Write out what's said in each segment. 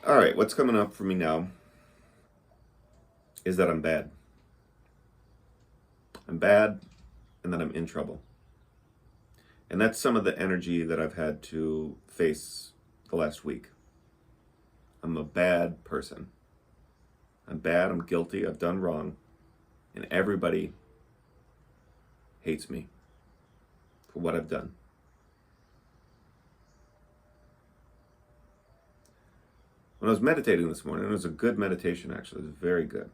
All right, what's coming up for me now is that I'm bad. I'm bad and that I'm in trouble. And that's some of the energy that I've had to face the last week. I'm a bad person. I'm bad, I'm guilty, I've done wrong, and everybody hates me for what I've done. When I was meditating this morning, it was a good meditation actually, it was very good.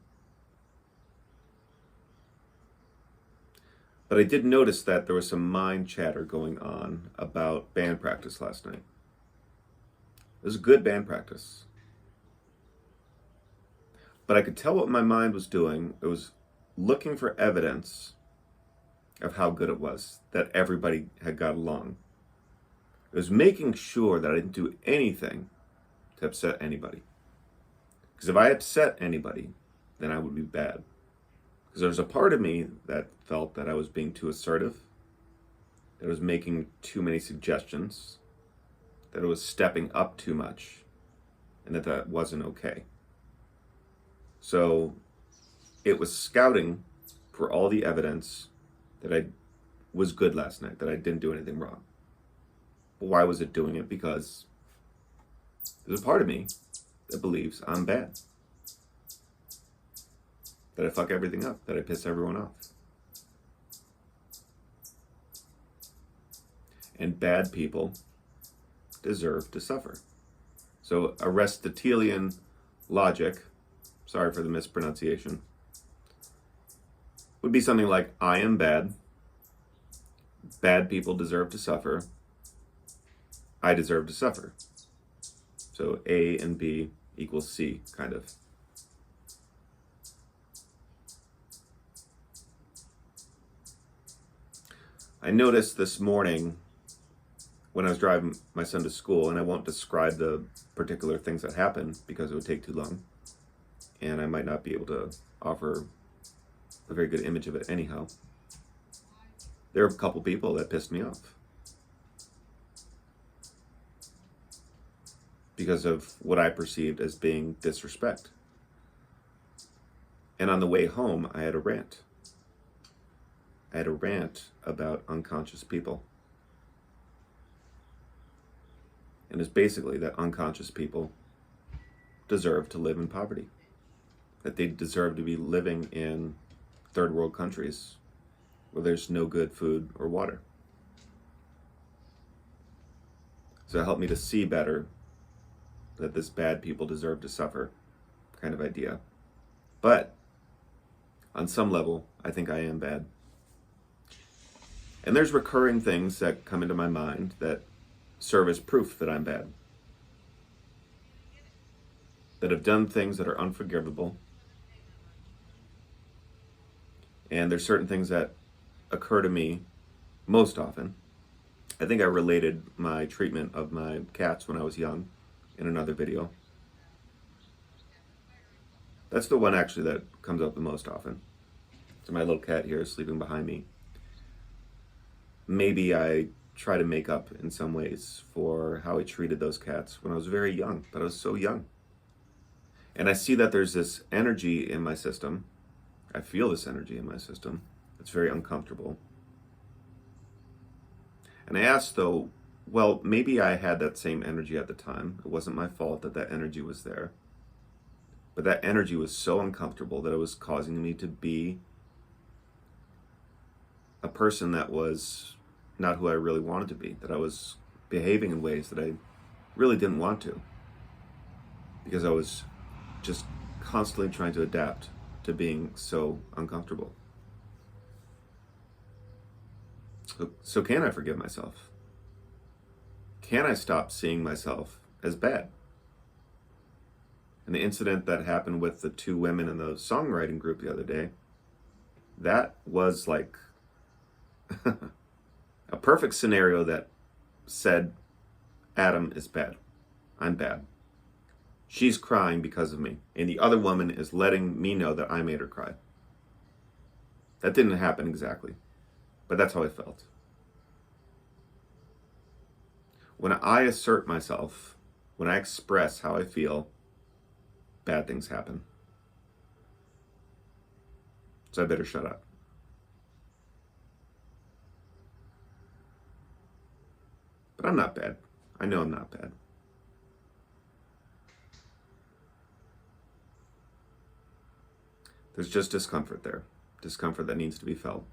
But I did notice that there was some mind chatter going on about band practice last night. It was a good band practice. But I could tell what my mind was doing. It was looking for evidence of how good it was, that everybody had got along. It was making sure that I didn't do anything to upset anybody. Because if I upset anybody, then I would be bad. Because there was a part of me that felt that I was being too assertive, that I was making too many suggestions, that I was stepping up too much, and that wasn't okay. So it was scouting for all the evidence that I was good last night, that I didn't do anything wrong. But why was it doing it? Because there's a part of me that believes I'm bad, that I fuck everything up, that I piss everyone off. And bad people deserve to suffer. So Aristotelian logic, sorry for the mispronunciation, would be something like, I am bad, bad people deserve to suffer, I deserve to suffer. So A and B equals C, kind of. I noticed this morning when I was driving my son to school, and I won't describe the particular things that happened because it would take too long, and I might not be able to offer a very good image of it anyhow. There were a couple people that pissed me off because of what I perceived as being disrespect. And on the way home, I had a rant. I had a rant about unconscious people. And it's basically that unconscious people deserve to live in poverty, that they deserve to be living in third world countries where there's no good food or water. So it helped me to see better that this bad people deserve to suffer kind of idea. But on some level, I think I am bad. And there's recurring things that come into my mind that serve as proof that I'm bad, that have done things that are unforgivable. And there's certain things that occur to me most often. I think I related my treatment of my cats when I was young in another video. That's the one actually that comes up the most often. So my little cat here is sleeping behind me. Maybe I try to make up in some ways for how I treated those cats when I was very young, but I was so young. And I see that there's this energy in my system. I feel this energy in my system. It's very uncomfortable. And I asked though, well, maybe I had that same energy at the time. It wasn't my fault that that energy was there. But that energy was so uncomfortable that it was causing me to be a person that was not who I really wanted to be, that I was behaving in ways that I really didn't want to, because I was just constantly trying to adapt to being so uncomfortable. So can I forgive myself? Can I stop seeing myself as bad? And the incident that happened with the two women in the songwriting group the other day, that was like a perfect scenario that said, Adam is bad. I'm bad. She's crying because of me. And the other woman is letting me know that I made her cry. That didn't happen exactly, but that's how I felt. When I assert myself, when I express how I feel, bad things happen. So I better shut up. But I'm not bad. I know I'm not bad. There's just discomfort there. Discomfort that needs to be felt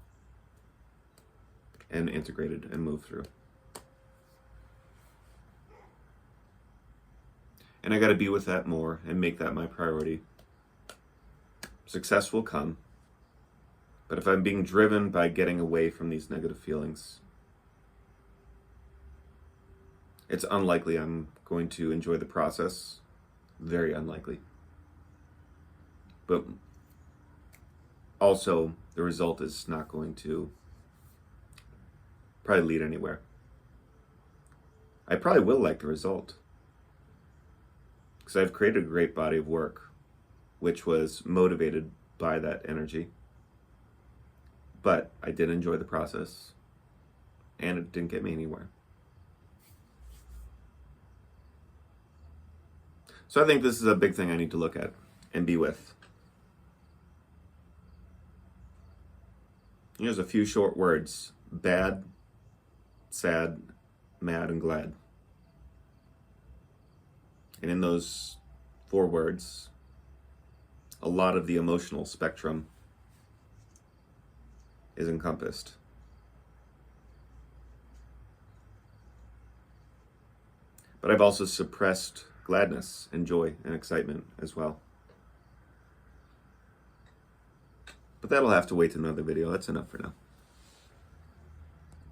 and integrated and moved through. And I got to be with that more and make that my priority. Success will come. But if I'm being driven by getting away from these negative feelings, it's unlikely I'm going to enjoy the process. Very unlikely. But also, the result is not going to probably lead anywhere. I probably will like the result, because I've created a great body of work, which was motivated by that energy. But I did enjoy the process, and it didn't get me anywhere. So I think this is a big thing I need to look at and be with. Here's a few short words: bad, sad, mad, and glad. And in those 4 words, a lot of the emotional spectrum is encompassed. But I've also suppressed gladness and joy and excitement as well. But that'll have to wait to another video. That's enough for now.